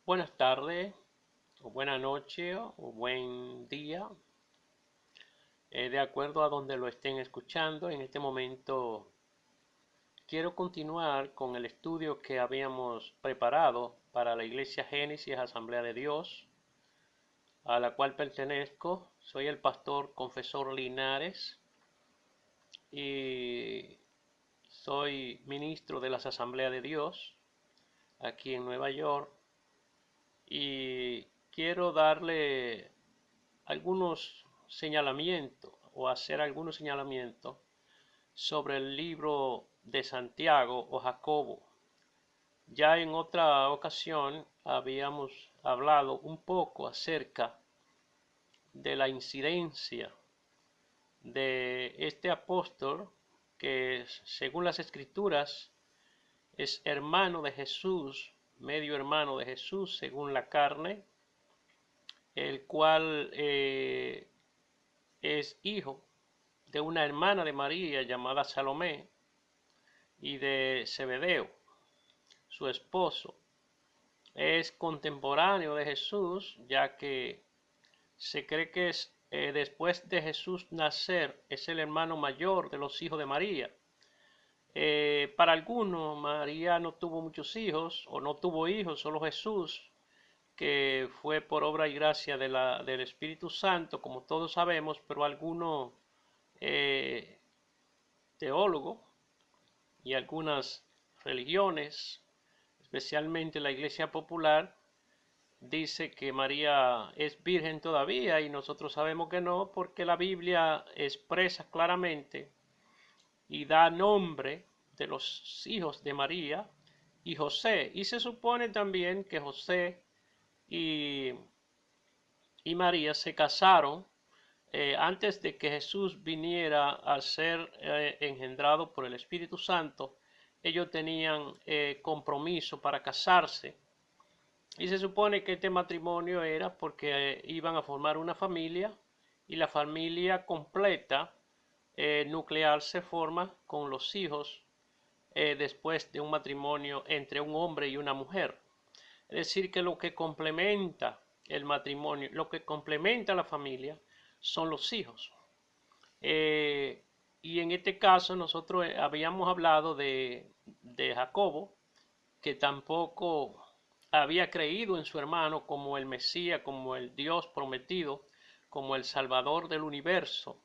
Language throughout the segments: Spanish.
Buenas tardes, o buena noche, o buen día, de acuerdo a donde lo estén escuchando. En este momento quiero continuar con el estudio que habíamos preparado para la Iglesia Génesis Asamblea de Dios, a la cual pertenezco. Soy el pastor confesor Linares y soy ministro de las Asambleas de Dios aquí en Nueva York y quiero darle algunos señalamientos o hacer algunos señalamientos sobre el libro de Santiago o Jacobo. Ya en otra ocasión habíamos hablado un poco acerca de la incidencia de este apóstol que según las escrituras es hermano de Jesús, medio hermano de Jesús según la carne, el cual es hijo de una hermana de María llamada Salomé y de Zebedeo, su esposo. Es contemporáneo de Jesús, ya que se cree que después de Jesús nacer es el hermano mayor de los hijos de María. Para algunos, María no tuvo muchos hijos o no tuvo hijos, solo Jesús, que fue por obra y gracia del Espíritu Santo, como todos sabemos, pero algunos eh, teólogos y algunas religiones, especialmente la Iglesia Popular, dice que María es virgen todavía y nosotros sabemos que no, porque la Biblia expresa claramente y da nombre de los hijos de María y José. Y se supone también que José y, y María se casaron antes de que Jesús viniera a ser engendrado por el Espíritu Santo. Ellos tenían compromiso para casarse y se supone que este matrimonio era porque iban a formar una familia y la familia completa nuclear se forma con los hijos después de un matrimonio entre un hombre y una mujer. Es decir, que lo que complementa el matrimonio, lo que complementa la familia son los hijos. Eh, y en este caso nosotros habíamos hablado de Jacobo, que tampoco había creído en su hermano como el Mesías, como el Dios prometido, como el Salvador del universo,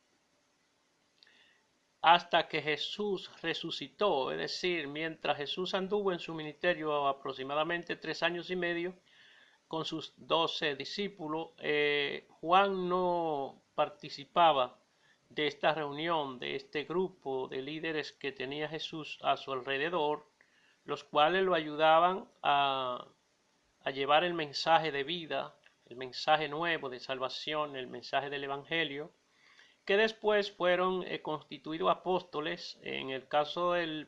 hasta que Jesús resucitó. Es decir, mientras Jesús anduvo en su ministerio aproximadamente 3 años y medio con sus 12 discípulos, Juan no participaba de esta reunión, de este grupo de líderes que tenía Jesús a su alrededor, los cuales lo ayudaban a llevar el mensaje de vida, el mensaje nuevo de salvación, el mensaje del Evangelio, que después fueron constituidos apóstoles. En el caso del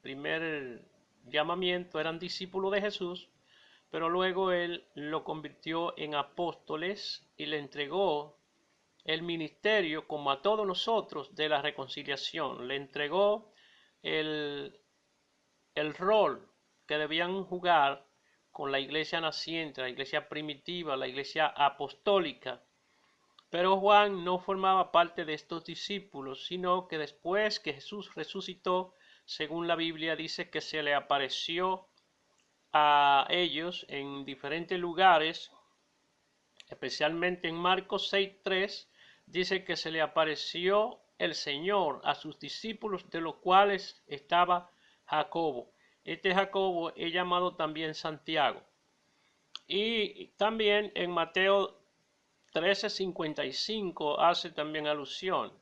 primer llamamiento eran discípulos de Jesús, pero luego él lo convirtió en apóstoles y le entregó el ministerio, como a todos nosotros, de la reconciliación. Le entregó el, el rol que debían jugar con la iglesia naciente, la iglesia primitiva, la iglesia apostólica. Pero Juan no formaba parte de estos discípulos, sino que después que Jesús resucitó, según la Biblia dice que se le apareció a ellos en diferentes lugares, especialmente en Marcos 6:3, dice que se le apareció el Señor a sus discípulos, de los cuales estaba Jacobo. Este Jacobo es llamado también Santiago. Y también en Mateo 13:55 hace también alusión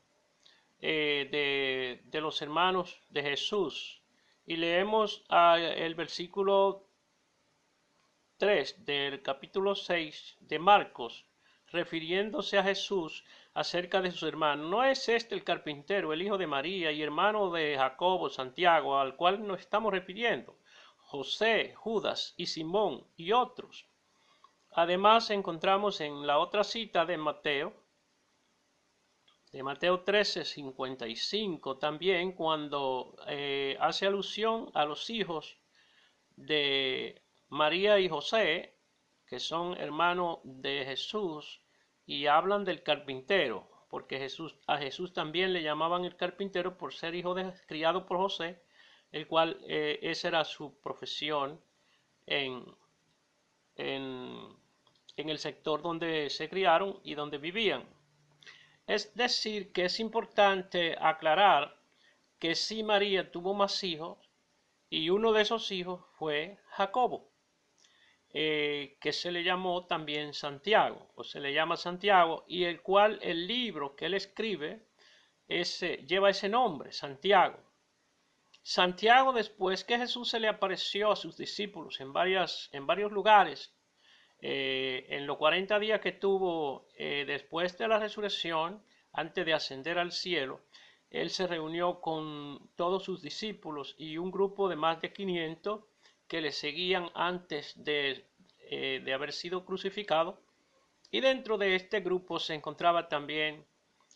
de los hermanos de Jesús. Y leemos el versículo 3 del capítulo 6 de Marcos, refiriéndose a Jesús acerca de sus hermanos. ¿No es este el carpintero, el hijo de María y hermano de Jacobo, Santiago, al cual nos estamos refiriendo? José, Judas y Simón y otros. Además encontramos en la otra cita de Mateo 13:55 también, cuando hace alusión a los hijos de María y José, que son hermanos de Jesús y hablan del carpintero, porque a Jesús también le llamaban el carpintero por ser criado por José, el cual esa era su profesión en, en, en el sector donde se criaron y donde vivían. Es decir, que es importante aclarar que sí, María tuvo más hijos y uno de esos hijos fue Jacobo, que se le llamó también Santiago, o se le llama Santiago, y el cual el libro que él escribe lleva ese nombre, Santiago. Santiago, después que Jesús se le apareció a sus discípulos en varios lugares, en los 40 días que tuvo después de la resurrección, antes de ascender al cielo, él se reunió con todos sus discípulos y un grupo de más de 500 que le seguían antes de haber sido crucificado. Y dentro de este grupo se encontraba también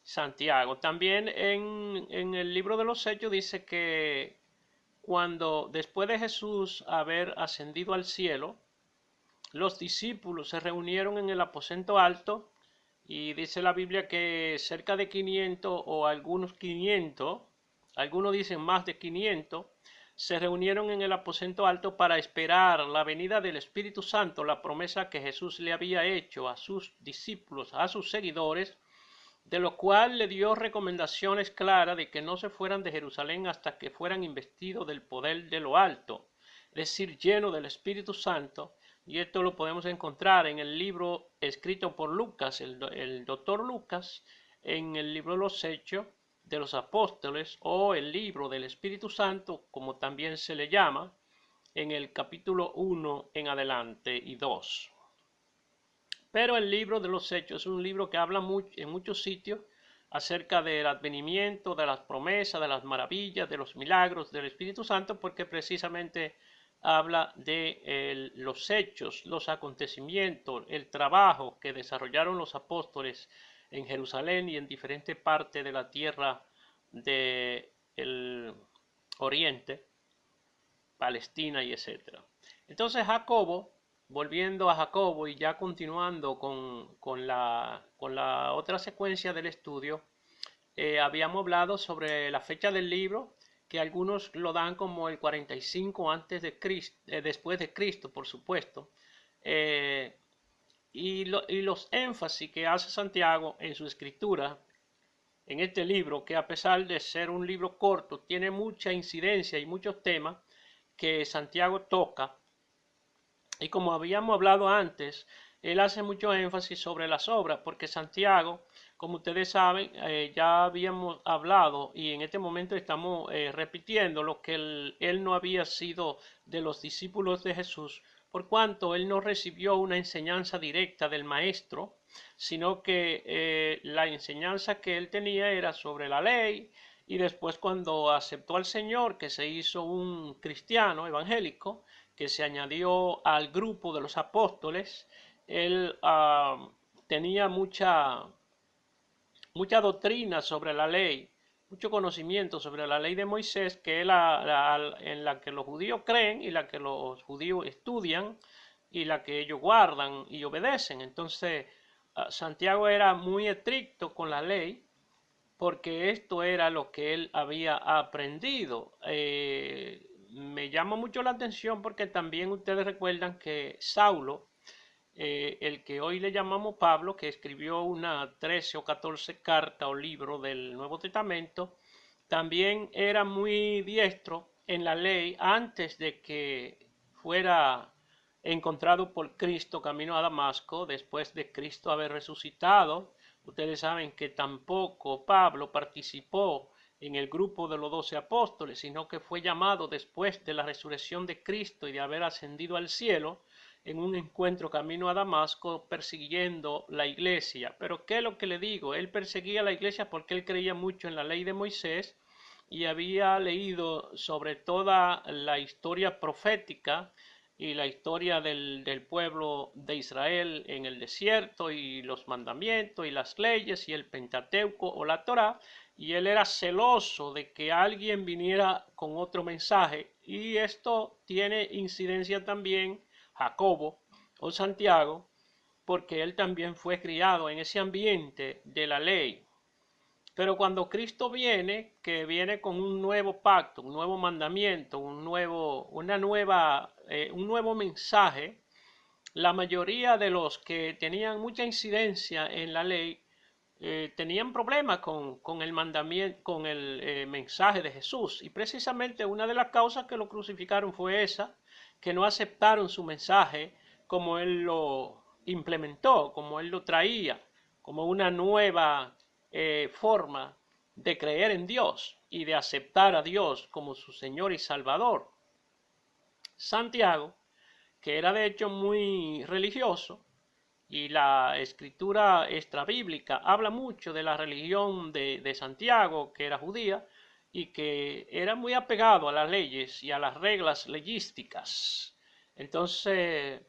Santiago. También en el libro de los Hechos dice que cuando después de Jesús haber ascendido al cielo, los discípulos se reunieron en el aposento alto y dice la Biblia que cerca de 500 o algunos 500, algunos dicen más de 500, se reunieron en el aposento alto para esperar la venida del Espíritu Santo, la promesa que Jesús le había hecho a sus discípulos, a sus seguidores, de lo cual le dio recomendaciones claras de que no se fueran de Jerusalén hasta que fueran investidos del poder de lo alto, es decir, llenos del Espíritu Santo. Y esto lo podemos encontrar en el libro escrito por Lucas, el doctor Lucas, en el libro de los Hechos de los Apóstoles, o el libro del Espíritu Santo, como también se le llama, en el capítulo 1 en adelante y 2. Pero el libro de los Hechos es un libro que habla en muchos sitios acerca del advenimiento, de las promesas, de las maravillas, de los milagros del Espíritu Santo, porque precisamente habla de los hechos, los acontecimientos, el trabajo que desarrollaron los apóstoles en Jerusalén y en diferentes partes de la tierra del Oriente, Palestina y etc. Entonces Jacobo, volviendo a Jacobo y ya continuando con la otra secuencia del estudio, habíamos hablado sobre la fecha del libro, que algunos lo dan como el 45 antes de Cristo, después de Cristo, por supuesto, y los énfasis que hace Santiago en su escritura, en este libro, que a pesar de ser un libro corto, tiene mucha incidencia y muchos temas que Santiago toca. Y como habíamos hablado antes, él hace mucho énfasis sobre las obras, porque Santiago, como ustedes saben, ya habíamos hablado y en este momento estamos repitiendo lo que él no había sido de los discípulos de Jesús, por cuanto él no recibió una enseñanza directa del maestro, sino que la enseñanza que él tenía era sobre la ley, y después cuando aceptó al Señor, que se hizo un cristiano evangélico, que se añadió al grupo de los apóstoles, él tenía mucha doctrina sobre la ley, mucho conocimiento sobre la ley de Moisés, que es en la que los judíos creen y la que los judíos estudian y la que ellos guardan y obedecen. Entonces, Santiago era muy estricto con la ley, porque esto era lo que él había aprendido. Me llama mucho la atención porque también ustedes recuerdan que Saulo, el que hoy le llamamos Pablo, que escribió una 13 o 14 carta o libro del Nuevo Testamento, también era muy diestro en la ley antes de que fuera encontrado por Cristo camino a Damasco, después de Cristo haber resucitado. Ustedes saben que tampoco Pablo participó en el grupo de los 12 apóstoles, sino que fue llamado después de la resurrección de Cristo y de haber ascendido al cielo, en un encuentro camino a Damasco persiguiendo la iglesia. Pero ¿qué es lo que le digo? Él perseguía la iglesia porque él creía mucho en la ley de Moisés y había leído sobre toda la historia profética y la historia del pueblo de Israel en el desierto y los mandamientos y las leyes y el Pentateuco o la Torá, y él era celoso de que alguien viniera con otro mensaje, y esto tiene incidencia también Jacobo o Santiago, porque él también fue criado en ese ambiente de la ley. Pero cuando Cristo viene, que viene con un nuevo pacto, un nuevo mandamiento, un nuevo mensaje, la mayoría de los que tenían mucha incidencia en la ley tenían problemas con el mandamiento, con el mensaje de Jesús. Y precisamente una de las causas que lo crucificaron fue esa, que no aceptaron su mensaje como él lo implementó, como él lo traía, como una nueva forma de creer en Dios y de aceptar a Dios como su Señor y Salvador. Santiago, que era de hecho muy religioso, y la escritura extrabíblica habla mucho de la religión de Santiago, que era judía, y que era muy apegado a las leyes y a las reglas leyísticas. Entonces,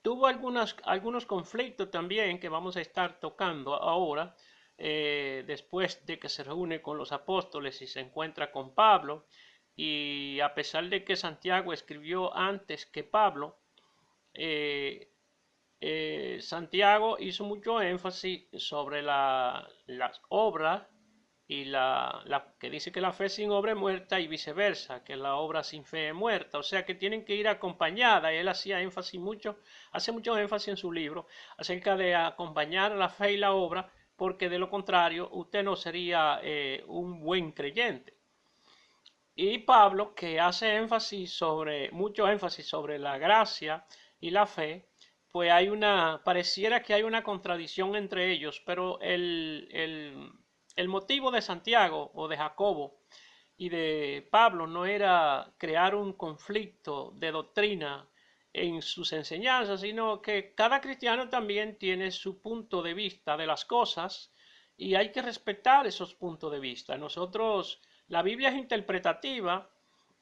tuvo algunos conflictos también que vamos a estar tocando ahora, después de que se reúne con los apóstoles y se encuentra con Pablo, y a pesar de que Santiago escribió antes que Pablo, eh, Santiago hizo mucho énfasis sobre las obras y que dice que la fe sin obra es muerta y viceversa, que la obra sin fe es muerta, o sea que tienen que ir acompañadas. Y él hace mucho énfasis en su libro acerca de acompañar la fe y la obra, porque de lo contrario usted no sería un buen creyente. Y Pablo, que hace mucho énfasis sobre la gracia y la fe, pues pareciera que hay una contradicción entre ellos, pero el motivo de Santiago o de Jacobo y de Pablo no era crear un conflicto de doctrina en sus enseñanzas, sino que cada cristiano también tiene su punto de vista de las cosas y hay que respetar esos puntos de vista. La Biblia es interpretativa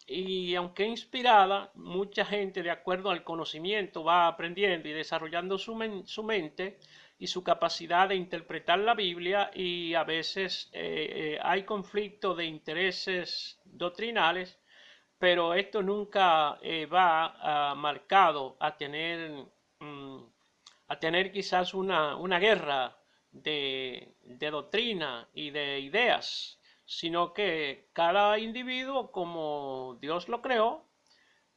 y aunque inspirada, mucha gente de acuerdo al conocimiento va aprendiendo y desarrollando su mente y su capacidad de interpretar la Biblia, y a veces hay conflicto de intereses doctrinales, pero esto nunca va marcado mm, a tener quizás una guerra de doctrina y de ideas, sino que cada individuo, como Dios lo creó,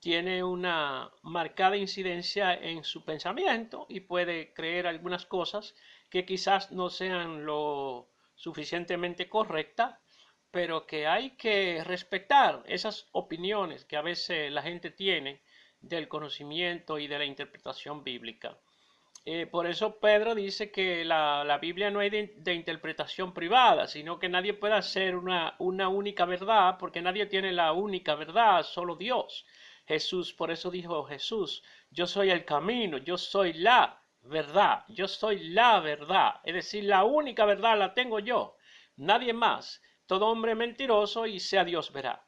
tiene una marcada incidencia en su pensamiento y puede creer algunas cosas que quizás no sean lo suficientemente correctas, pero que hay que respetar esas opiniones que a veces la gente tiene del conocimiento y de la interpretación bíblica. Por eso Pedro dice que la Biblia no es de interpretación privada, sino que nadie puede hacer una única verdad, porque nadie tiene la única verdad, solo Dios. Jesús, por eso dijo Jesús, yo soy el camino, yo soy la verdad, yo soy la verdad. Es decir, la única verdad la tengo yo, nadie más. Todo hombre mentiroso y sea Dios verá.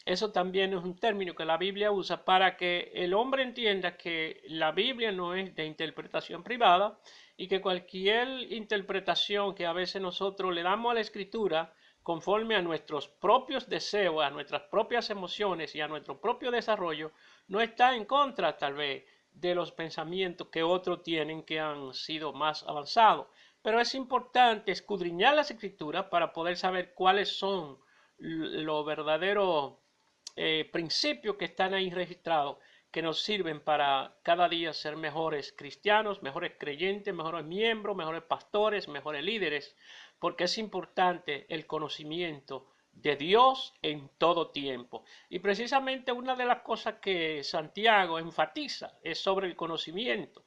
Eso también es un término que la Biblia usa para que el hombre entienda que la Biblia no es de interpretación privada y que cualquier interpretación que a veces nosotros le damos a la Escritura conforme a nuestros propios deseos, a nuestras propias emociones y a nuestro propio desarrollo, no está en contra tal vez de los pensamientos que otros tienen que han sido más avanzados. Pero es importante escudriñar las Escrituras para poder saber cuáles son los verdaderos principios que están ahí registrados, que nos sirven para cada día ser mejores cristianos, mejores creyentes, mejores miembros, mejores pastores, mejores líderes, porque es importante el conocimiento de Dios en todo tiempo. Y precisamente una de las cosas que Santiago enfatiza es sobre el conocimiento.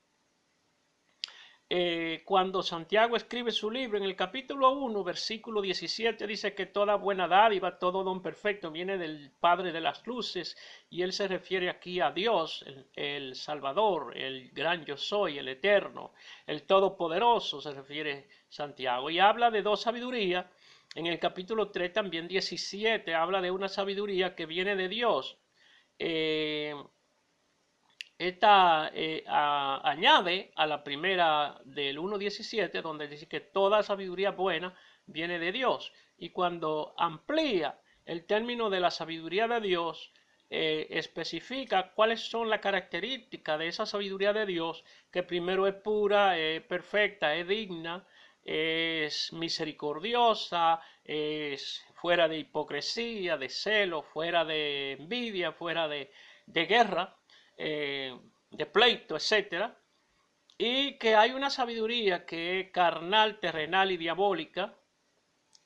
Cuando Santiago escribe su libro, en el capítulo 1, versículo 17, dice que toda buena dádiva, todo don perfecto viene del Padre de las luces, y él se refiere aquí a Dios, el Salvador, el gran yo soy, el eterno, el todopoderoso, se refiere Santiago, y habla de dos sabidurías. En el capítulo 3, también 17, habla de una sabiduría que viene de Dios. Esta añade a la primera del 1.17, donde dice que toda sabiduría buena viene de Dios. Y cuando amplía el término de la sabiduría de Dios, especifica cuáles son las características de esa sabiduría de Dios, que primero es pura, es perfecta, es digna, es misericordiosa, es fuera de hipocresía, de celo, fuera de envidia, fuera de guerra, de pleito, etcétera, y que hay una sabiduría que es carnal, terrenal y diabólica,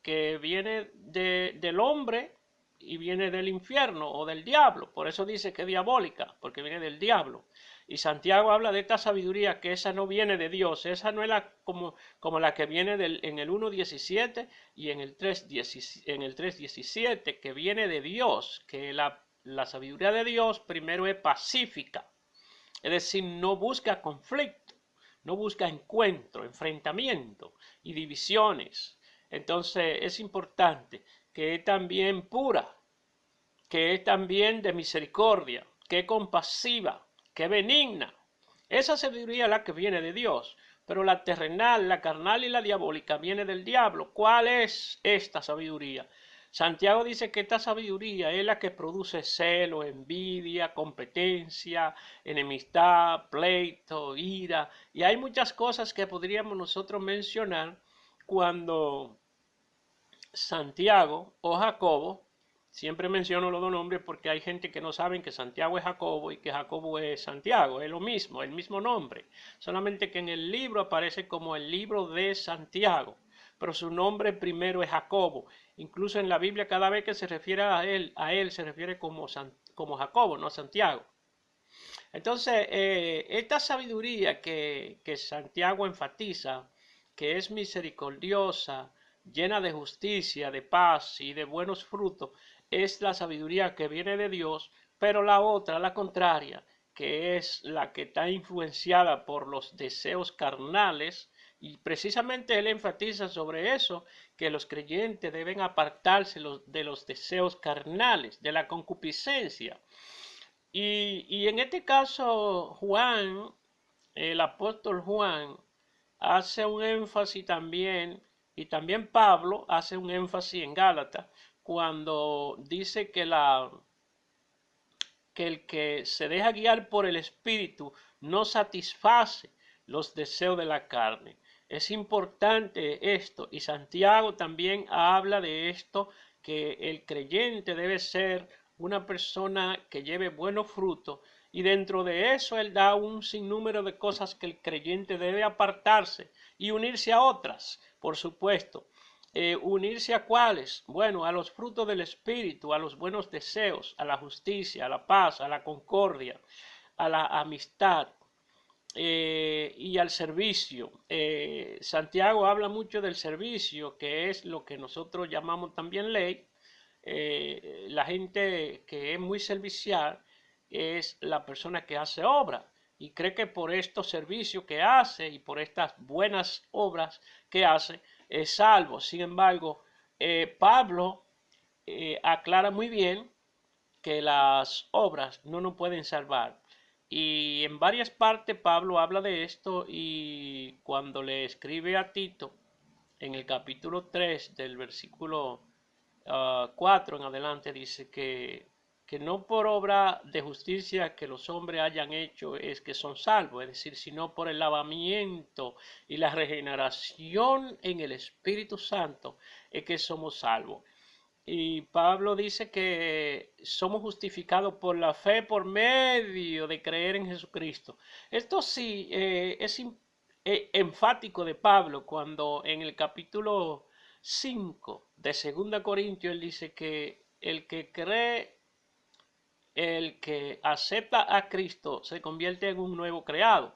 que viene del hombre y viene del infierno o del diablo. Por eso dice que es diabólica, porque viene del diablo. Y Santiago habla de esta sabiduría, que esa no viene de Dios, esa no es como la que viene en el 1.17 y en el 3.17, que viene de Dios, que la sabiduría de Dios primero es pacífica, es decir, no busca conflicto, no busca encuentro, enfrentamiento y divisiones. Entonces es importante que es también pura, que es también de misericordia, que es compasiva, que es benigna. Esa sabiduría es la que viene de Dios, pero la terrenal, la carnal y la diabólica viene del diablo. ¿Cuál es esta sabiduría? Santiago dice que esta sabiduría es la que produce celo, envidia, competencia, enemistad, pleito, ira, y hay muchas cosas que podríamos nosotros mencionar cuando Santiago o Jacobo, siempre menciono los dos nombres porque hay gente que no sabe que Santiago es Jacobo y que Jacobo es Santiago, es lo mismo, el mismo nombre, solamente que en el libro aparece como el libro de Santiago, pero su nombre primero es Jacobo. Incluso en la Biblia cada vez que se refiere a él se refiere como Jacobo, no Santiago. Entonces, esta sabiduría que Santiago enfatiza, que es misericordiosa, llena de justicia, de paz y de buenos frutos, es la sabiduría que viene de Dios, pero la otra, la contraria, que es la que está influenciada por los deseos carnales, y precisamente él enfatiza sobre eso, que los creyentes deben apartarse de los deseos carnales, de la concupiscencia. Y en este caso, Juan, el apóstol Juan, hace un énfasis también, y también Pablo hace un énfasis en Gálatas, cuando dice que el que se deja guiar por el Espíritu no satisface los deseos de la carne. Es importante esto, y Santiago también habla de esto, que el creyente debe ser una persona que lleve buenos frutos, y dentro de eso él da un sinnúmero de cosas que el creyente debe apartarse y unirse a otras, por supuesto. ¿Unirse a cuáles? Bueno, a los frutos del Espíritu, a los buenos deseos, a la justicia, a la paz, a la concordia, a la amistad, y al servicio. Santiago habla mucho del servicio, que es lo que nosotros llamamos también ley. La gente que es muy servicial es la persona que hace obra y cree que por estos servicios que hace y por estas buenas obras que hace es salvo. Sin embargo, Pablo aclara muy bien que las obras no nos pueden salvar. Y en varias partes Pablo habla de esto, y cuando le escribe a Tito en el capítulo 3 del versículo 4 en adelante, dice que no por obra de justicia que los hombres hayan hecho es que son salvos, es decir, sino por el lavamiento y la regeneración en el Espíritu Santo es que somos salvos. Y Pablo dice que somos justificados por la fe por medio de creer en Jesucristo. Esto sí es enfático de Pablo cuando en el capítulo 5 de 2 Corintios él dice que el que cree, el que acepta a Cristo se convierte en un nuevo creado.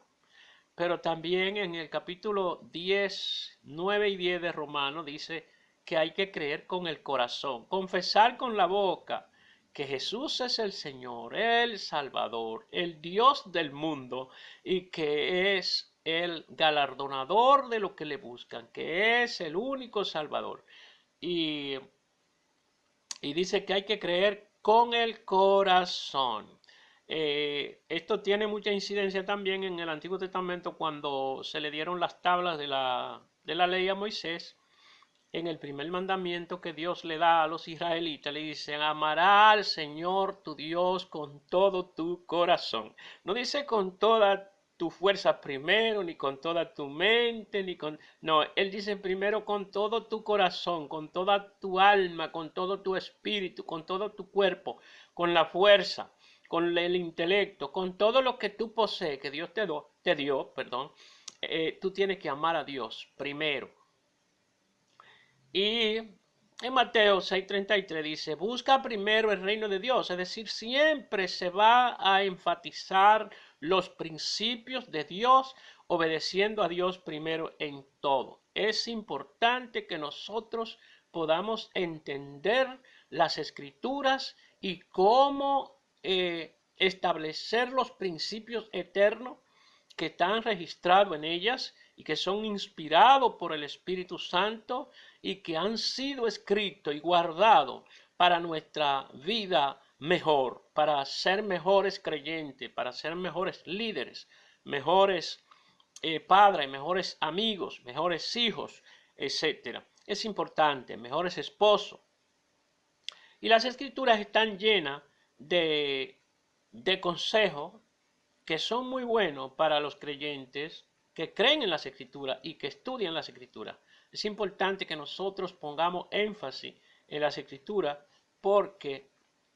Pero también en el capítulo 10, 9 y 10 de Romanos dice que hay que creer con el corazón, confesar con la boca que Jesús es el Señor, el Salvador, el Dios del mundo, y que es el galardonador de lo que le buscan, que es el único Salvador. Y, y dice que hay que creer con el corazón. Esto tiene mucha incidencia también en el Antiguo Testamento cuando se le dieron las tablas de la ley a Moisés. en el primer mandamiento que Dios le da a los israelitas, le dicen, amará al Señor tu Dios con todo tu corazón. No dice con toda tu fuerza primero, ni con toda tu mente, ni con... No, él dice primero con todo tu corazón, con toda tu alma, con todo tu espíritu, con todo tu cuerpo, con la fuerza, con el intelecto, con todo lo que tú posees, que Dios te dio, perdón, tú tienes que amar a Dios primero. Y en Mateo 6:33 dice, busca primero el reino de Dios, es decir, siempre se va a enfatizar los principios de Dios, obedeciendo a Dios primero en todo. Es importante que nosotros podamos entender las escrituras y cómo establecer los principios eternos que están registrados en ellas y que son inspirados por el Espíritu Santo y que han sido escritos y guardados para nuestra vida mejor, para ser mejores creyentes, para ser mejores líderes, mejores padres, mejores amigos, mejores hijos, etc. Es importante, mejores esposos. Y las escrituras están llenas de consejos que son muy buenos para los creyentes que creen en las escrituras y que estudian las escrituras. Es importante que nosotros pongamos énfasis en las escrituras porque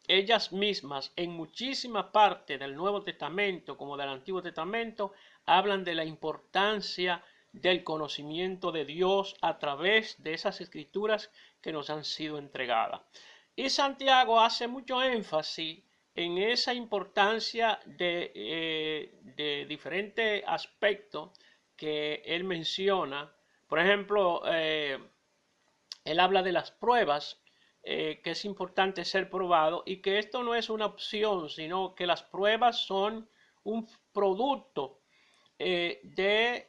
ellas mismas en muchísima parte del Nuevo Testamento como del Antiguo Testamento hablan de la importancia del conocimiento de Dios a través de esas escrituras que nos han sido entregadas. Y Santiago hace mucho énfasis en esa importancia de diferentes aspectos que él menciona. Por ejemplo, él habla de las pruebas, que es importante ser probado y que esto no es una opción, sino que las pruebas son un producto de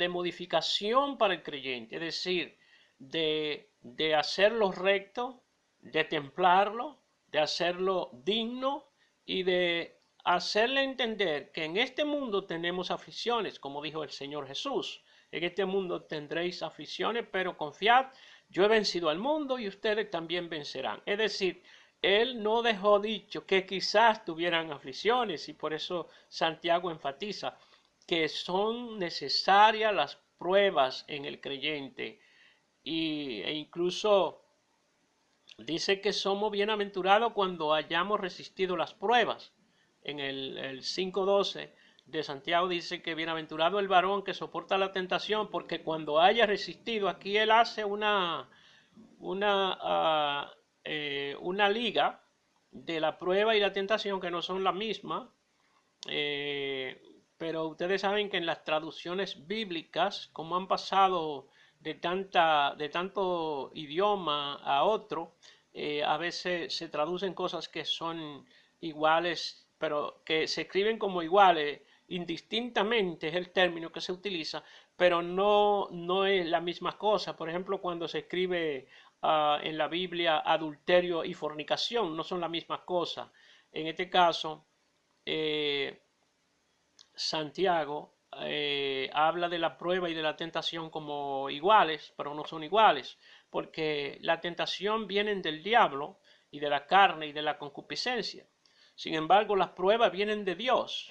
modificación para el creyente, es decir, de hacerlo recto, de templarlo, de hacerlo digno y de hacerle entender que en este mundo tenemos aflicciones, como dijo el Señor Jesús. En este mundo tendréis aflicciones, pero confiad, yo he vencido al mundo y ustedes también vencerán. Es decir, él no dejó dicho que quizás tuvieran aflicciones y por eso Santiago enfatiza que son necesarias las pruebas en el creyente e incluso dice que somos bienaventurados cuando hayamos resistido las pruebas. En el 5:12 de Santiago dice que bienaventurado el varón que soporta la tentación, porque cuando haya resistido, aquí él hace una liga de la prueba y la tentación que no son la misma, pero ustedes saben que en las traducciones bíblicas, como han pasado de tanto idioma a otro, a veces se traducen cosas que son iguales, pero que se escriben como iguales, indistintamente es el término que se utiliza, pero no es la misma cosa. Por ejemplo, cuando se escribe en la Biblia adulterio y fornicación, no son la misma cosa. En este caso, Santiago habla de la prueba y de la tentación como iguales, pero no son iguales, porque la tentación viene del diablo y de la carne y de la concupiscencia. Sin embargo, las pruebas vienen de Dios.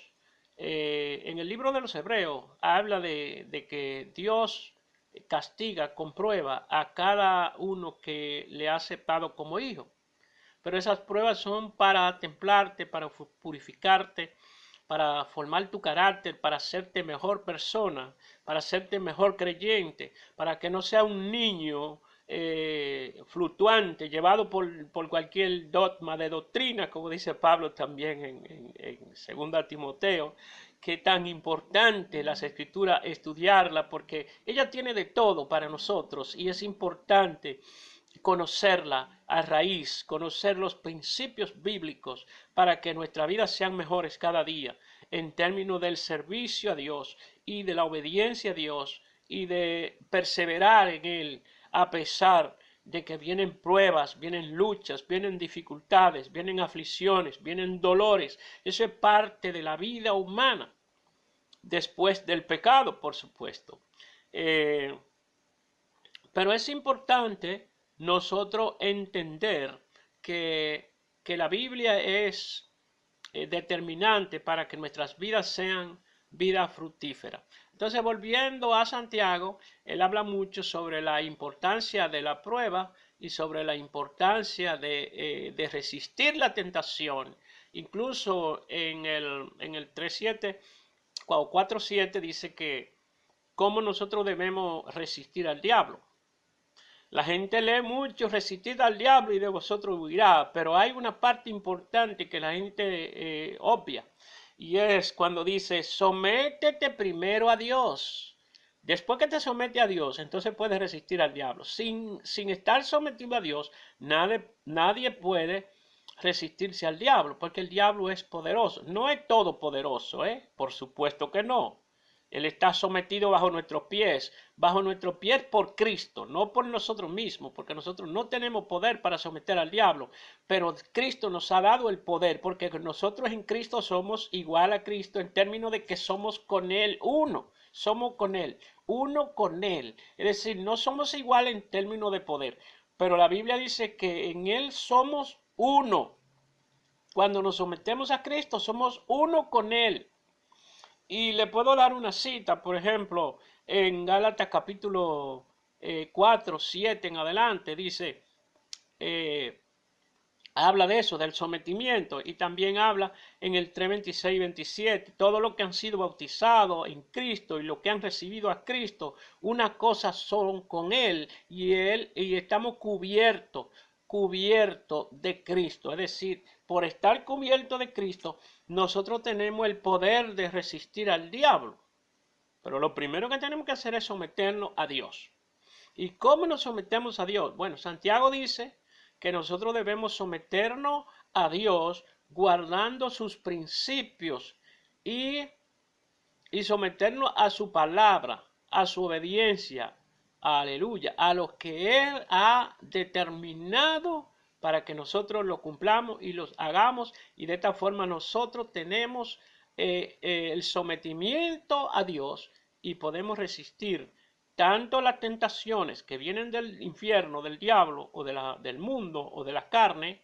En el libro de los Hebreos habla de que Dios castiga con prueba a cada uno que le ha aceptado como hijo. Pero esas pruebas son para templarte, para purificarte, para formar tu carácter, para hacerte mejor persona, para hacerte mejor creyente, para que no sea un niño fluctuante, llevado por cualquier dogma de doctrina, como dice Pablo también en 2 Timoteo, que tan importante las escrituras estudiarla, porque ella tiene de todo para nosotros y es importante conocerla a raíz, conocer los principios bíblicos para que nuestras vidas sean mejores cada día en términos del servicio a Dios y de la obediencia a Dios y de perseverar en Él a pesar de que vienen pruebas, vienen luchas, vienen dificultades, vienen aflicciones, vienen dolores. Eso es parte de la vida humana después del pecado, por supuesto. Pero es importante nosotros entender que la Biblia es determinante para que nuestras vidas sean vidas fructíferas. Entonces, volviendo a Santiago, él habla mucho sobre la importancia de la prueba y sobre la importancia de resistir la tentación. Incluso en el 3.7 o 4.7 dice que cómo nosotros debemos resistir al diablo. La gente lee mucho, resistid al diablo y de vosotros huirá, pero hay una parte importante que la gente obvia, y es cuando dice, sométete primero a Dios. Después que te somete a Dios, entonces puedes resistir al diablo. Sin estar sometido a Dios, nadie puede resistirse al diablo, porque el diablo es poderoso. No es todopoderoso, por supuesto que no. Él está sometido bajo nuestros pies por Cristo, no por nosotros mismos, porque nosotros no tenemos poder para someter al diablo, pero Cristo nos ha dado el poder, porque nosotros en Cristo somos igual a Cristo en términos de que somos con Él uno, somos con Él, uno con Él, es decir, no somos igual en términos de poder, pero la Biblia dice que en Él somos uno. Cuando nos sometemos a Cristo, somos uno con Él. Y le puedo dar una cita, por ejemplo, en Gálatas capítulo 4, 7 en adelante, dice, habla de eso, del sometimiento, y también habla en el 3, 26 y 27, todo lo que han sido bautizados en Cristo y lo que han recibido a Cristo, una cosa son con Él y estamos cubiertos de Cristo, es decir, por estar cubierto de Cristo, nosotros tenemos el poder de resistir al diablo. Pero lo primero que tenemos que hacer es someternos a Dios. ¿Y cómo nos sometemos a Dios? Bueno, Santiago dice que nosotros debemos someternos a Dios guardando sus principios y someternos a su palabra, a su obediencia, aleluya, a lo que Él ha determinado para que nosotros lo cumplamos y los hagamos, y de esta forma nosotros tenemos el sometimiento a Dios y podemos resistir tanto las tentaciones que vienen del infierno, del diablo o del mundo o de la carne,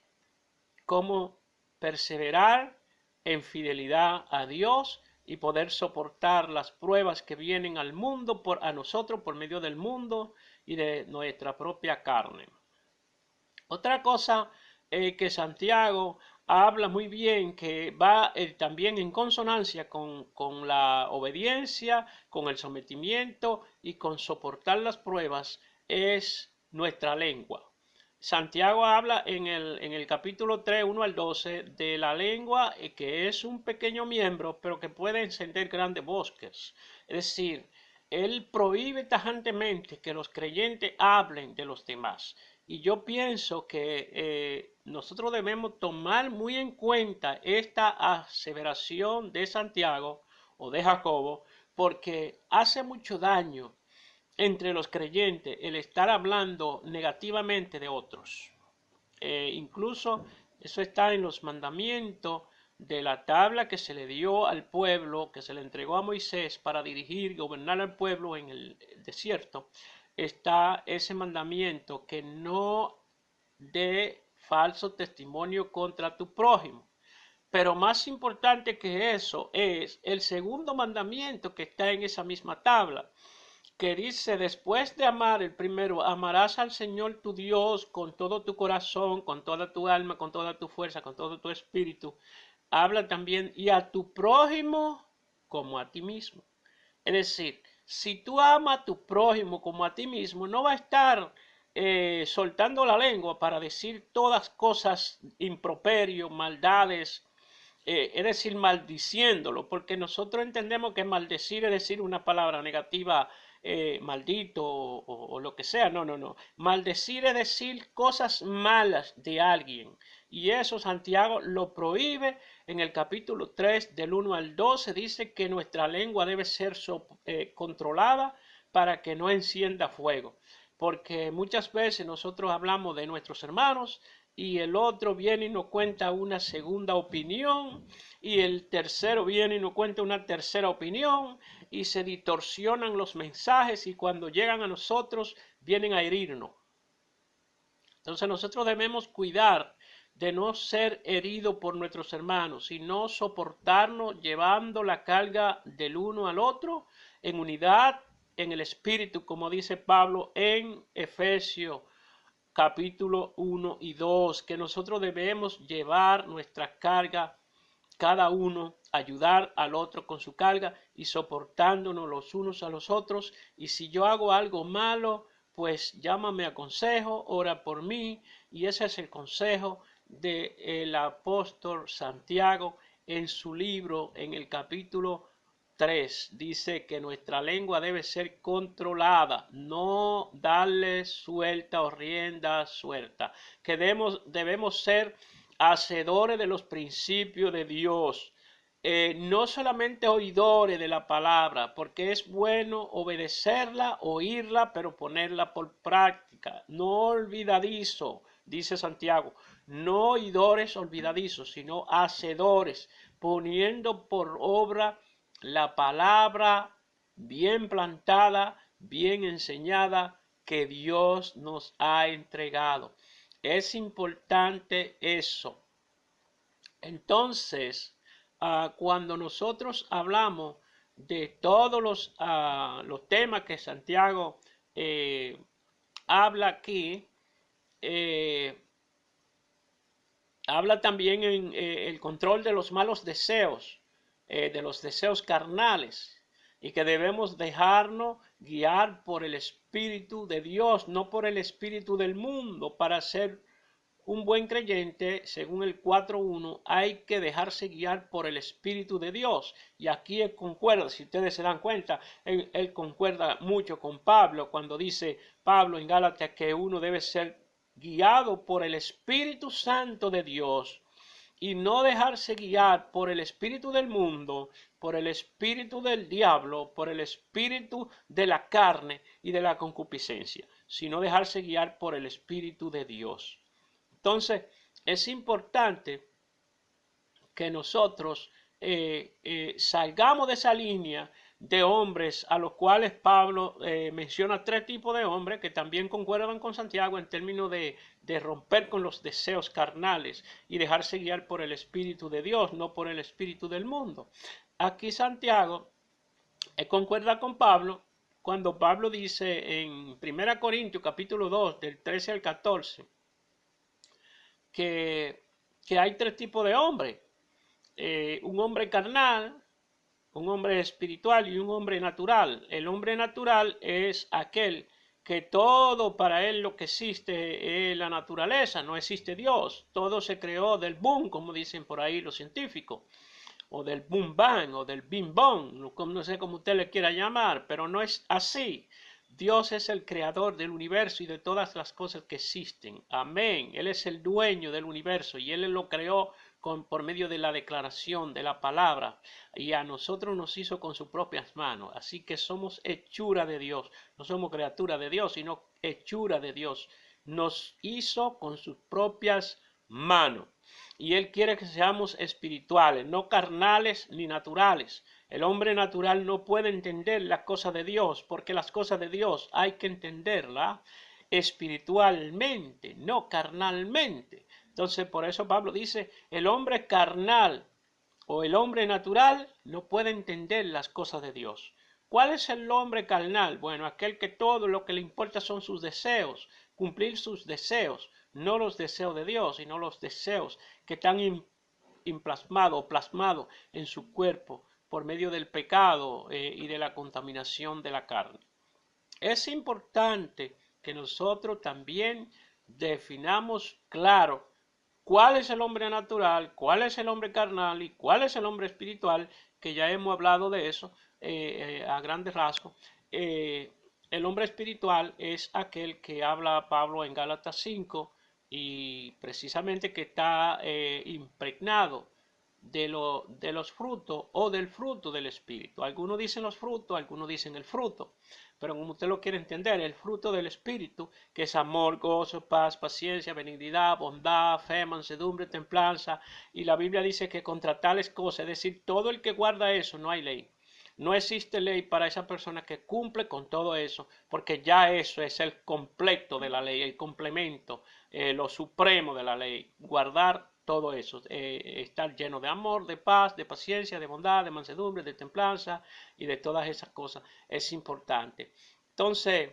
como perseverar en fidelidad a Dios y poder soportar las pruebas que vienen al mundo a nosotros por medio del mundo y de nuestra propia carne. Otra cosa que Santiago habla muy bien, que va también en consonancia con la obediencia, con el sometimiento y con soportar las pruebas, es nuestra lengua. Santiago habla en el capítulo 3, 1 al 12, de la lengua, que es un pequeño miembro, pero que puede encender grandes bosques. Es decir, él prohíbe tajantemente que los creyentes hablen de los demás. Y yo pienso que nosotros debemos tomar muy en cuenta esta aseveración de Santiago o de Jacobo, porque hace mucho daño entre los creyentes el estar hablando negativamente de otros. Incluso eso está en los mandamientos de la tabla que se le dio al pueblo, que se le entregó a Moisés para dirigir y gobernar al pueblo en el desierto. Está ese mandamiento que no dé falso testimonio contra tu prójimo. Pero más importante que eso es el segundo mandamiento que está en esa misma tabla, que dice, después de amar el primero, amarás al Señor tu Dios con todo tu corazón, con toda tu alma, con toda tu fuerza, con todo tu espíritu. Habla también, y a tu prójimo como a ti mismo. Es decir, si tú amas a tu prójimo como a ti mismo, no va a estar soltando la lengua para decir todas cosas improperios, maldades, es decir, maldiciéndolo, porque nosotros entendemos que maldecir es decir una palabra negativa, maldito o lo que sea. No. Maldecir es decir cosas malas de alguien. Y eso Santiago lo prohíbe en el capítulo 3, del 1 al 12. Dice que nuestra lengua debe ser controlada para que no encienda fuego. Porque muchas veces nosotros hablamos de nuestros hermanos y el otro viene y nos cuenta una segunda opinión, y el tercero viene y nos cuenta una tercera opinión, y se distorsionan los mensajes, y cuando llegan a nosotros vienen a herirnos. Entonces nosotros debemos cuidar de no ser heridos por nuestros hermanos, sino soportarnos llevando la carga del uno al otro en unidad en el espíritu, como dice Pablo en Efesios capítulo 1 y 2, que nosotros debemos llevar nuestra carga, cada uno ayudar al otro con su carga y soportándonos los unos a los otros. Y si yo hago algo malo, pues llámame a consejo, ora por mí. Y ese es el consejo del apóstol Santiago en su libro, en el capítulo 3. Dice que nuestra lengua debe ser controlada, no darle suelta o rienda suelta, que debemos ser hacedores de los principios de Dios, no solamente oidores de la palabra, porque es bueno obedecerla, oírla, pero ponerla por práctica. No olvidadizo, dice Santiago, no oidores olvidadizos, sino hacedores, poniendo por obra la palabra bien plantada, bien enseñada, que Dios nos ha entregado. Es importante eso. Entonces, cuando nosotros hablamos de todos los temas que Santiago habla aquí, habla también en el control de los malos deseos, de los deseos carnales, y que debemos dejarnos guiar por el Espíritu de Dios, no por el Espíritu del mundo. Para ser un buen creyente, según el 4.1, hay que dejarse guiar por el Espíritu de Dios. Y aquí él concuerda, si ustedes se dan cuenta, él concuerda mucho con Pablo cuando dice Pablo en Gálatas que uno debe ser guiado por el Espíritu Santo de Dios y no dejarse guiar por el espíritu del mundo, por el espíritu del diablo, por el espíritu de la carne y de la concupiscencia, sino dejarse guiar por el Espíritu de Dios. Entonces, es importante que nosotros salgamos de esa línea de hombres a los cuales Pablo menciona tres tipos de hombres que también concuerdan con Santiago en términos de romper con los deseos carnales y dejarse guiar por el Espíritu de Dios, no por el espíritu del mundo. Aquí Santiago concuerda con Pablo cuando Pablo dice en 1 Corintios capítulo 2 del 13 al 14 que hay tres tipos de hombres. Un hombre carnal, un hombre espiritual y un hombre natural. El hombre natural es aquel que todo para él lo que existe es la naturaleza, no existe Dios. Todo se creó del boom, como dicen por ahí los científicos, o del boom bang, o del bing bong, no sé cómo usted le quiera llamar, pero no es así. Dios es el creador del universo y de todas las cosas que existen. Amén. Él es el dueño del universo y Él lo creó por medio de la declaración de la palabra, y a nosotros nos hizo con sus propias manos. Así que somos hechura de Dios. No somos criatura de Dios, sino hechura de Dios. Nos hizo con sus propias manos. Y Él quiere que seamos espirituales, no carnales ni naturales. El hombre natural no puede entender las cosas de Dios, porque las cosas de Dios hay que entenderlas espiritualmente, no carnalmente. Entonces, por eso Pablo dice, el hombre carnal o el hombre natural no puede entender las cosas de Dios. ¿Cuál es el hombre carnal? Bueno, aquel que todo lo que le importa son sus deseos, cumplir sus deseos, no los deseos de Dios, sino los deseos que están plasmados en su cuerpo por medio del pecado y de la contaminación de la carne. Es importante que nosotros también definamos claro cuál es el hombre natural, cuál es el hombre carnal y cuál es el hombre espiritual, que ya hemos hablado de eso a grandes rasgos. El hombre espiritual es aquel que habla Pablo en Gálatas 5 y precisamente que está impregnado de los frutos o del fruto del Espíritu. Algunos dicen los frutos, algunos dicen el fruto, pero como usted lo quiere entender, el fruto del Espíritu, que es amor, gozo, paz, paciencia, benignidad, bondad, fe, mansedumbre, templanza, y la Biblia dice que contra tales cosas, es decir, todo el que guarda eso, no hay ley. No existe ley para esa persona que cumple con todo eso, porque ya eso es el completo de la ley, el complemento, lo supremo de la ley, guardar todo eso, estar lleno de amor, de paz, de paciencia, de bondad, de mansedumbre, de templanza y de todas esas cosas. Es importante. Entonces,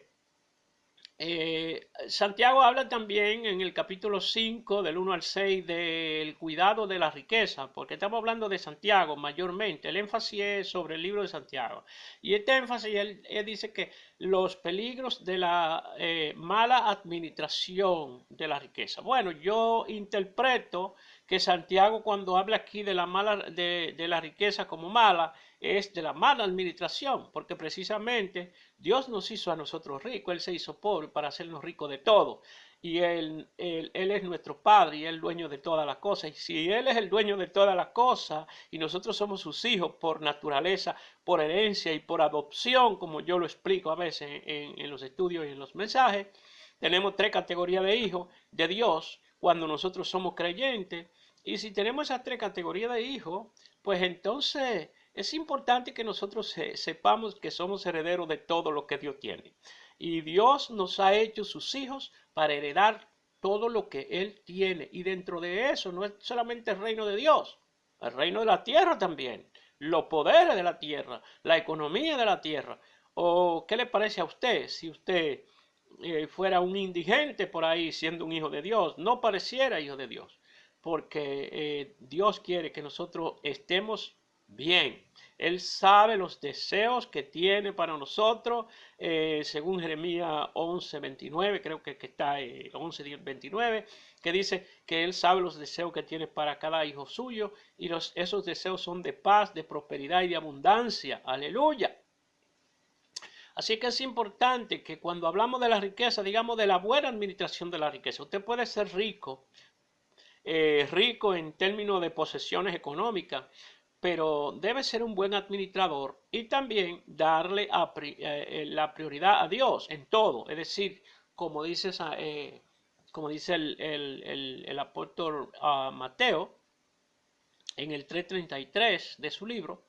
Santiago habla también en el capítulo 5, del 1 al 6, del cuidado de la riqueza, porque estamos hablando de Santiago mayormente. El énfasis es sobre el libro de Santiago. Y este énfasis, él dice que los peligros de la mala administración de la riqueza. Bueno, yo interpreto que Santiago, cuando habla aquí de de la riqueza como mala, es de la mala administración, porque precisamente Dios nos hizo a nosotros ricos, Él se hizo pobre para hacernos ricos de todo. Y él es nuestro Padre y Él es el dueño de todas las cosas. Y si Él es el dueño de todas las cosas y nosotros somos sus hijos por naturaleza, por herencia y por adopción, como yo lo explico a veces en los estudios y en los mensajes, tenemos tres categorías de hijos de Dios cuando nosotros somos creyentes. Y si tenemos esas tres categorías de hijos, pues entonces es importante que nosotros sepamos que somos herederos de todo lo que Dios tiene. Y Dios nos ha hecho sus hijos para heredar todo lo que Él tiene. Y dentro de eso no es solamente el reino de Dios, el reino de la tierra también, los poderes de la tierra, la economía de la tierra. ¿O qué le parece a usted si usted fuera un indigente por ahí siendo un hijo de Dios? No pareciera hijo de Dios, porque Dios quiere que nosotros estemos bien. Él sabe los deseos que tiene para nosotros, según Jeremías 11:29, creo que está 11:29, que dice que Él sabe los deseos que tiene para cada hijo suyo, y esos deseos son de paz, de prosperidad y de abundancia. Aleluya. Así que es importante que cuando hablamos de la riqueza, digamos de la buena administración de la riqueza. Usted puede ser rico, rico en términos de posesiones económicas, pero debe ser un buen administrador y también darle la prioridad a Dios en todo. Es decir, como dice, como dice el apóstol Mateo en el 3:33 de su libro,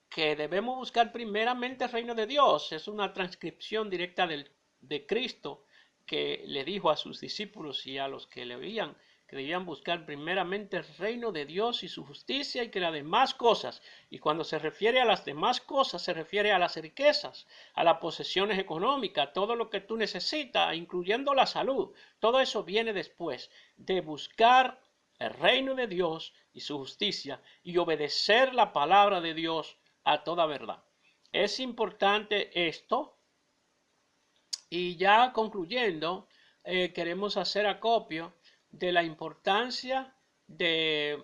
que debemos buscar primeramente el reino de Dios. Es una transcripción directa de Cristo, que le dijo a sus discípulos y a los que le oían que debían buscar primeramente el reino de Dios y su justicia, y que las demás cosas, y cuando se refiere a las demás cosas, se refiere a las riquezas, a las posesiones económicas, todo lo que tú necesitas, incluyendo la salud. Todo eso viene después de buscar el reino de Dios y su justicia y obedecer la palabra de Dios a toda verdad. Es importante esto. Y ya concluyendo, queremos hacer acopio de la importancia de,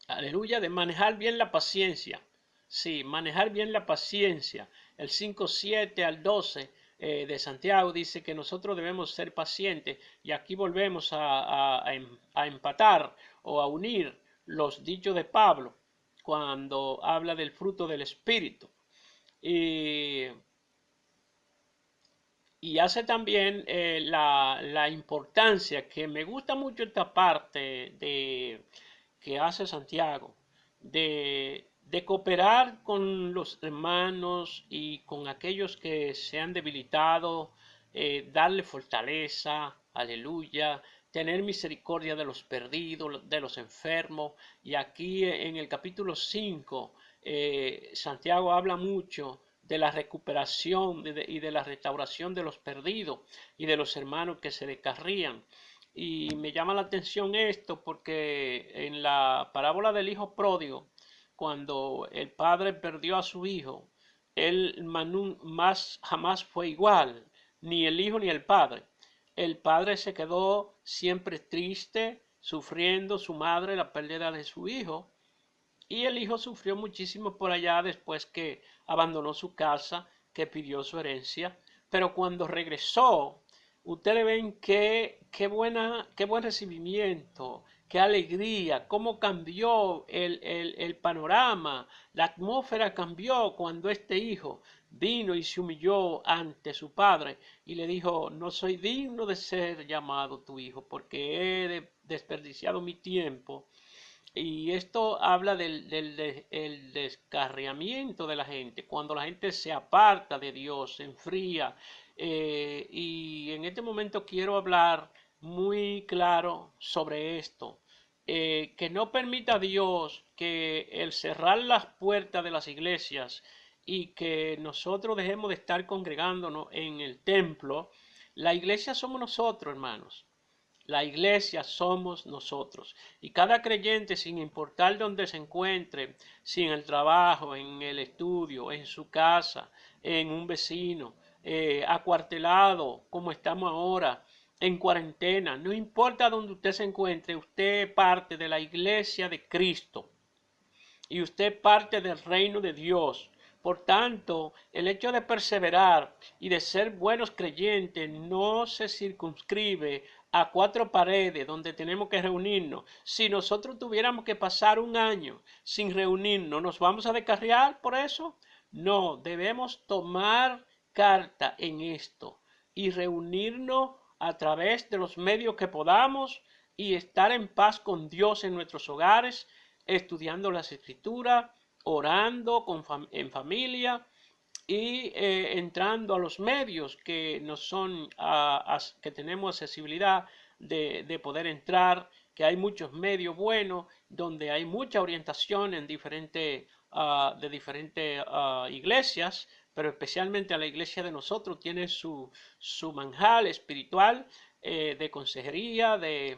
aleluya, de manejar bien la paciencia. Sí, manejar bien la paciencia. El 5:7 al 12 de Santiago dice que nosotros debemos ser pacientes, y aquí volvemos a empatar o a unir los dichos de Pablo cuando habla del fruto del Espíritu. Y hace también la importancia, que me gusta mucho esta parte que hace Santiago, de cooperar con los hermanos y con aquellos que se han debilitado, darle fortaleza, aleluya, tener misericordia de los perdidos, de los enfermos. Y aquí en el capítulo 5, Santiago habla mucho de la recuperación y de la restauración de los perdidos y de los hermanos que se descarrían. Y me llama la atención esto porque en la parábola del hijo pródigo, cuando el padre perdió a su hijo, él más jamás fue igual, ni el hijo ni el padre. El padre se quedó siempre triste, sufriendo su madre la pérdida de su hijo, y el hijo sufrió muchísimo por allá después que abandonó su casa, que pidió su herencia. Pero cuando regresó, ustedes ven qué buen recibimiento, qué alegría, cómo cambió el panorama, la atmósfera cambió cuando este hijo vino y se humilló ante su padre y le dijo: no soy digno de ser llamado tu hijo, porque he desperdiciado mi tiempo Y esto habla el descarriamiento de la gente, cuando la gente se aparta de Dios, se enfría. Y en este momento quiero hablar muy claro sobre esto. Que no permita a Dios que el cerrar las puertas de las iglesias y que nosotros dejemos de estar congregándonos en el templo. La iglesia somos nosotros, hermanos. La iglesia somos nosotros. Y cada creyente, sin importar dónde se encuentre, si en el trabajo, en el estudio, en su casa, en un vecino, acuartelado, como estamos ahora, en cuarentena, no importa dónde usted se encuentre, usted es parte de la iglesia de Cristo y usted parte del reino de Dios. Por tanto, el hecho de perseverar y de ser buenos creyentes no se circunscribe a cuatro paredes donde tenemos que reunirnos. Si nosotros tuviéramos que pasar un año sin reunirnos, ¿nos vamos a descarriar por eso? No, debemos tomar carta en esto y reunirnos a través de los medios que podamos y estar en paz con Dios en nuestros hogares, estudiando las escrituras, orando en familia y entrando a los medios que nos son que tenemos accesibilidad de poder entrar, que hay muchos medios buenos donde hay mucha orientación en de diferentes iglesias, pero especialmente a la iglesia de nosotros tiene su manjar espiritual, de consejería, de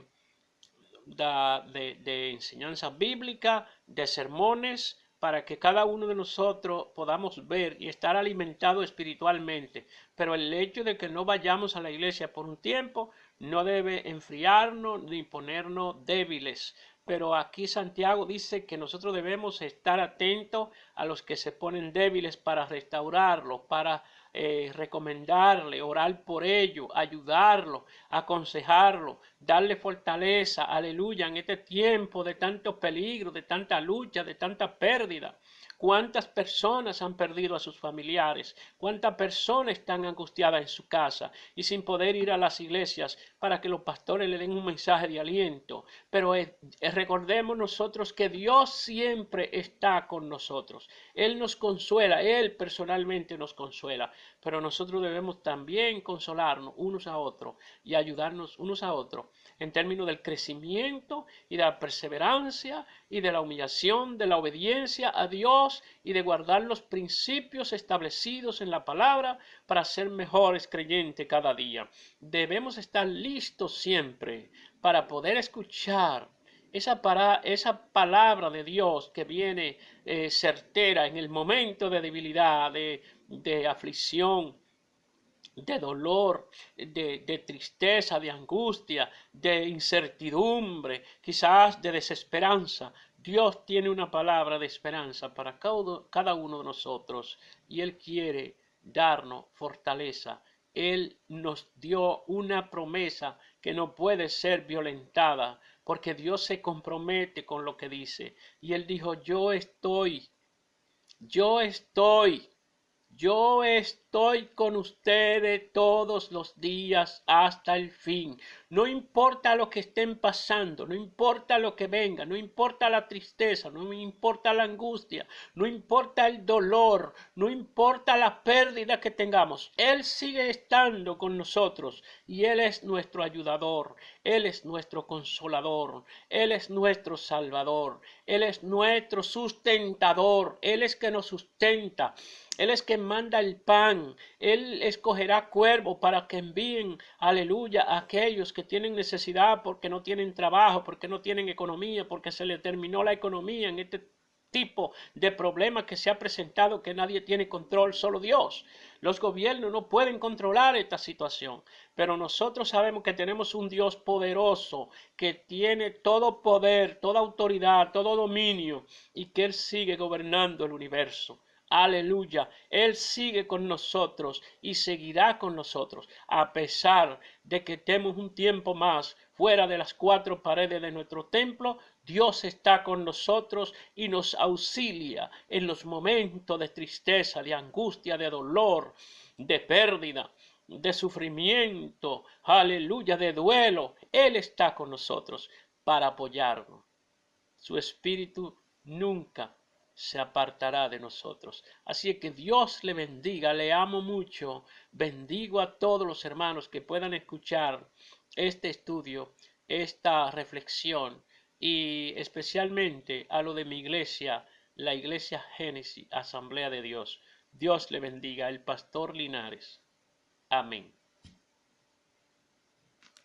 enseñanza bíblica, de sermones, para que cada uno de nosotros podamos ver y estar alimentados espiritualmente. Pero el hecho de que no vayamos a la iglesia por un tiempo no debe enfriarnos ni ponernos débiles. Pero aquí Santiago dice que nosotros debemos estar atentos a los que se ponen débiles para restaurarlos, para recomendarle, orar por ellos, ayudarlo, aconsejarlo, darle fortaleza, aleluya, en este tiempo de tanto peligro, de tanta lucha, de tanta pérdida. ¿Cuántas personas han perdido a sus familiares? ¿Cuántas personas están angustiadas en su casa y sin poder ir a las iglesias para que los pastores le den un mensaje de aliento? Pero recordemos nosotros que Dios siempre está con nosotros. Él nos consuela, Él personalmente nos consuela, pero nosotros debemos también consolarnos unos a otros y ayudarnos unos a otros en términos del crecimiento y de la perseverancia y de la humillación, de la obediencia a Dios y de guardar los principios establecidos en la palabra para ser mejores creyentes cada día. Debemos estar listos siempre para poder escuchar esa palabra de Dios que viene certera en el momento de debilidad, de aflicción, de dolor, de tristeza, de angustia, de incertidumbre, quizás de desesperanza. Dios tiene una palabra de esperanza para cada uno de nosotros y Él quiere darnos fortaleza. Él nos dio una promesa que no puede ser violentada porque Dios se compromete con lo que dice. Y Él dijo, yo estoy yo estoy con ustedes todos los días hasta el fin. No importa lo que estén pasando, no importa lo que venga, no importa la tristeza, no importa la angustia, no importa el dolor, no importa la pérdida que tengamos. Él sigue estando con nosotros y Él es nuestro ayudador, Él es nuestro consolador, Él es nuestro salvador, Él es nuestro sustentador, Él es que nos sustenta. Él es quien manda el pan. Él escogerá cuervos para que envíen, aleluya, a aquellos que tienen necesidad porque no tienen trabajo, porque no tienen economía, porque se les terminó la economía en este tipo de problema que se ha presentado, que nadie tiene control, solo Dios. Los gobiernos no pueden controlar esta situación, pero nosotros sabemos que tenemos un Dios poderoso que tiene todo poder, toda autoridad, todo dominio y que Él sigue gobernando el universo. Aleluya, Él sigue con nosotros y seguirá con nosotros, a pesar de que estemos un tiempo más fuera de las cuatro paredes de nuestro templo. Dios está con nosotros y nos auxilia en los momentos de tristeza, de angustia, de dolor, de pérdida, de sufrimiento, aleluya, de duelo. Él está con nosotros para apoyarnos. Su espíritu nunca se apartará de nosotros. Así que Dios le bendiga, le amo mucho, bendigo a todos los hermanos que puedan escuchar este estudio, esta reflexión, y especialmente a lo de mi iglesia, la iglesia Génesis, Asamblea de Dios. Dios le bendiga, el pastor Linares. Amén.